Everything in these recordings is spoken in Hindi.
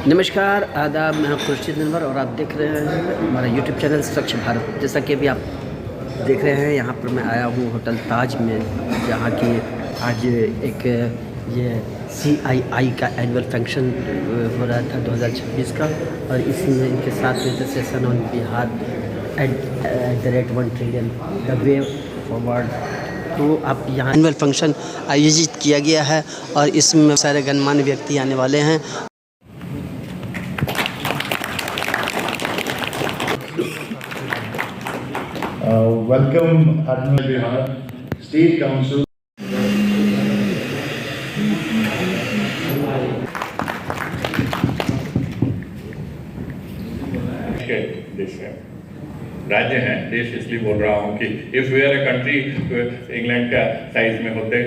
नमस्कार, आदाब। मैं हूं खुर्शीद अनवर और आप देख रहे हैं हमारा यूट्यूब चैनल स्वच्छ भारत। जैसा कि अभी आप देख रहे हैं, यहाँ पर मैं आया हूँ होटल ताज में, जहाँ की आज एक ये CII का एनुअल फंक्शन हो रहा था 2026 का, और इसमें इनके साथ में the session on Bihar at the rate 1 trillion the way forward. तो आप यहाँ एनुअल फंक्शन आयोजित किया गया है और इसमें सारे गणमान्य व्यक्ति आने वाले हैं। Welcome Admiral Bihar State Council. देश है, राज्य हैं, देश इसलिए बोल रहा हूँ कि if we are a country England का साइज में होते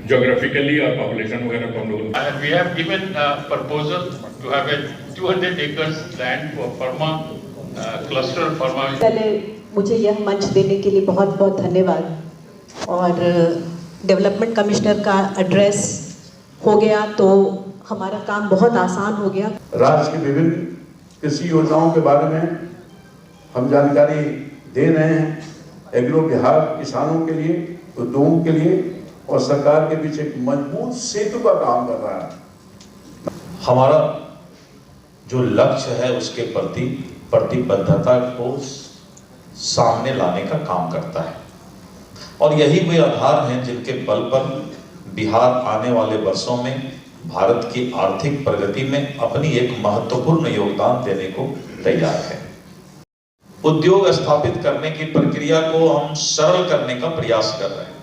जोग्राफिकली और पॉपुलेशन वगैरह को हम लोग we have given a proposal to have a 200 acres land for pharma cluster pharma. पहले मुझे यह मंच देने के लिए बहुत बहुत धन्यवाद। और डेवलपमेंट कमिश्नर का एड्रेस हो गया तो हमारा काम बहुत आसान हो गया। राज्य की विभिन्न कृषि योजनाओं के बारे में हम जानकारी दे रहे हैं। एग्रो बिहार किसानों के लिए, उद्योगों के लिए और सरकार के बीच एक मजबूत सेतु का काम कर रहा है। हमारा जो लक्ष्य है उसके प्रति प्रतिबद्धता को सामने लाने का काम करता है, और यही वे आधार हैं जिनके बल पर बिहार आने वाले वर्षों में भारत की आर्थिक प्रगति में अपनी एक महत्वपूर्ण योगदान देने को तैयार है। उद्योग स्थापित करने की प्रक्रिया को हम सरल करने का प्रयास कर रहे हैं।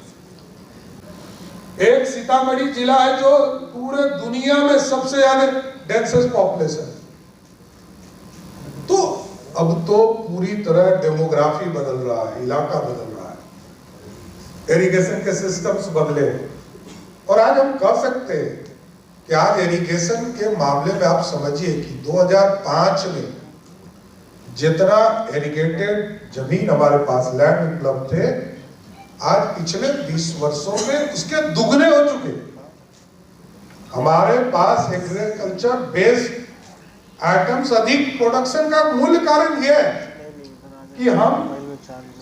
एक सीतामढ़ी जिला है जो पूरे दुनिया में सबसे ज्यादा डेंसेस्ट पॉपुलेशन। तो अब तो पूरी तरह डेमोग्राफी बदल रहा है, इलाका बदल रहा है, इरिगेशन के सिस्टम्स बदले। और आज हम कह सकते हैं कि आज इरिगेशन के मामले में आप समझिए कि 2005 में जितना इरिगेटेड जमीन हमारे पास लैंड उपलब्ध थे, आज पिछले 20 वर्षों में उसके दुगने हो चुके। हमारे पास एग्रीकल्चर बेस्ड आइटम्स अधिक प्रोडक्शन का मूल कारण यह है कि हम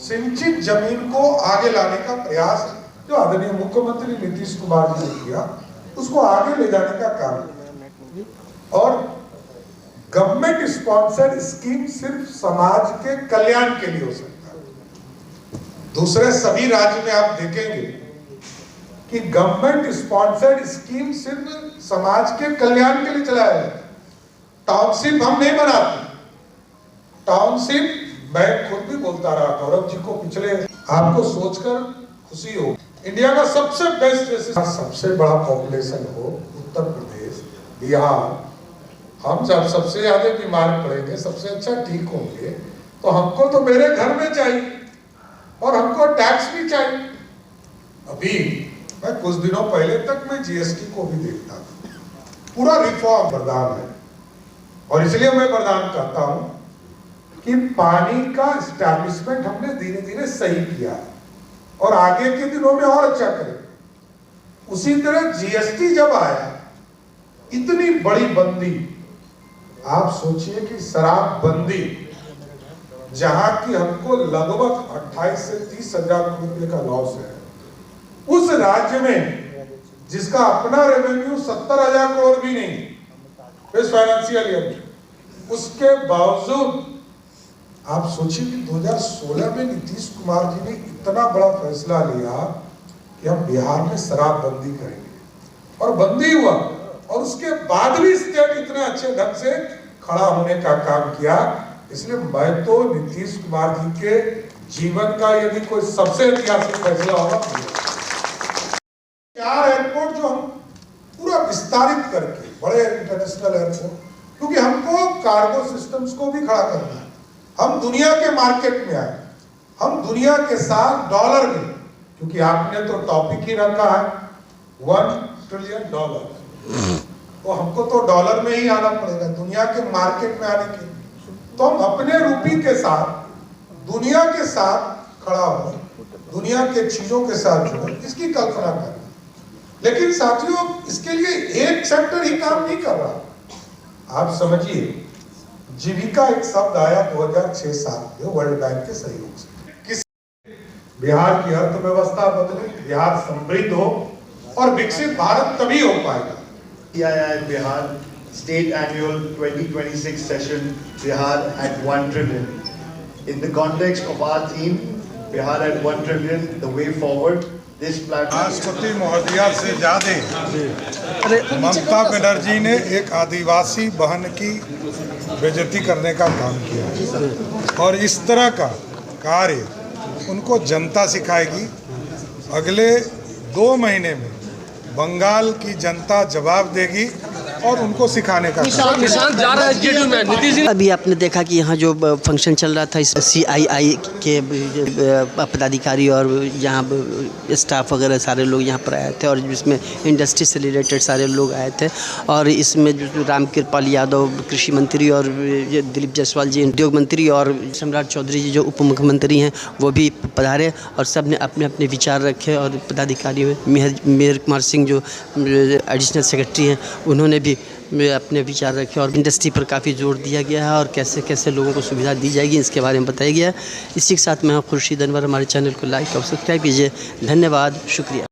सिंचित जमीन को आगे लाने का प्रयास जो आदरणीय मुख्यमंत्री नीतीश कुमार जी ने किया, उसको आगे ले जाने का काम। और गवर्नमेंट स्पॉन्सर्ड स्कीम सिर्फ समाज के कल्याण के लिए हो सकता है। दूसरे सभी राज्य में आप देखेंगे कि गवर्नमेंट स्पॉन्सर्ड स्कीम सिर्फ समाज के कल्याण के लिए चलाया जाता है। टाउनशिप हम नहीं बनाते। टाउनशिप मैं खुद भी बोलता रहा गौरव जी को पिछले, आपको सोचकर खुशी हो, इंडिया का सबसे बेस्ट सबसे बड़ा पॉपुलेशन हो उत्तर प्रदेश, बिहार, हम जब सबसे ज्यादा बीमार पड़ेंगे, सबसे अच्छा ठीक होंगे, तो हमको तो मेरे घर में चाहिए और हमको टैक्स भी चाहिए। अभी मैं कुछ दिनों पहले तक मैं GST को भी देखता था। पूरा रिफॉर्म वरदान है, और इसलिए मैं वरदान करता हूं कि पानी का एस्टैब्लिशमेंट हमने धीरे धीरे सही किया और आगे के दिनों में और अच्छा करें। उसी तरह GST जब आया, इतनी बड़ी बंदी, आप सोचिए कि शराब बंदी, जहां की हमको लगभग 28 से 30 हजार रुपए का लॉस है, उस राज्य में जिसका अपना रेवेन्यू 70,000 करोड़ भी नहीं इस फाइनेंशियल ईयर में, उसके बावजूद आप सोचिए कि 2016 में नीतीश कुमार जी ने इतना बड़ा फैसला लिया कि हम बिहार में शराबबंदी करेंगे, और बंदी हुआ, और उसके बाद भी स्टेट इतने अच्छे ढंग से खड़ा होने का काम किया। इसलिए मैं तो नीतीश कुमार जी के जीवन का यदि कोई सबसे ऐतिहासिक फैसला होगा, 4 एयरपोर्ट जो हम पूरा विस्तारित करके, बड़े इंटरनेशनल एयरपोर्ट, क्योंकि हमको कार्गो सिस्टम्स को भी खड़ा करना है। हम दुनिया के मार्केट में आए, हम दुनिया के साथ डॉलर में, क्योंकि आपने तो टॉपिक ही रखा है $1 ट्रिलियन, तो हमको तो डॉलर में ही आना पड़ेगा दुनिया के मार्केट में आने के। तो हम अपने रूपी के साथ दुनिया के साथ खड़ा हो, दुनिया के चीजों के साथ जुड़े, इसकी कल्पना करें। लेकिन साथियों, इसके लिए एक सेक्टर ही काम नहीं कर रहा। आप समझिए, जीविका एक शब्द आया 2006-07 में वर्ल्ड बैंक के सहयोग से। किस बिहार की अर्थव्यवस्था बदले, बिहार समृद्ध हो और विकसित भारत तभी हो पाएगा। CII Bihar State Annual 2026 session, Bihar at 1 trillion. In the context of our theme, Bihar at 1 trillion, the way forward, this platform. राष्ट्रपति महोदया से ज्यादा ममता बनर्जी ने एक आदिवासी बहन की बेइज्जती करने का काम किया है और इस तरह का कार्य उनको जनता सिखाएगी। अगले 2 महीने में बंगाल की जनता जवाब देगी और उनको सिखाने का निशान जा रहा है नीतीश जी। अभी आपने देखा कि यहाँ जो फंक्शन चल रहा था, इस CII के पदाधिकारी और यहाँ स्टाफ वगैरह सारे लोग यहाँ पर आए थे और जिसमें इंडस्ट्री से रिलेटेड सारे लोग आए थे। और इसमें जो रामकृपाल यादव कृषि मंत्री और दिलीप जायसवाल जी उद्योग मंत्री और सम्राट चौधरी जी जो उप मुख्यमंत्री हैं वो भी पधारे और सब ने अपने अपने विचार रखे। और पदाधिकारी में मेहर कुमार सिंह जो एडिशनल सेक्रेटरी हैं उन्होंने भी अपने विचार रखे और इंडस्ट्री पर काफ़ी जोर दिया गया है और कैसे कैसे लोगों को सुविधा दी जाएगी इसके बारे में बताया गया है। इसी के साथ मैं खुर्शीद अनवर, हमारे चैनल को लाइक और सब्सक्राइब कीजिए। धन्यवाद, शुक्रिया।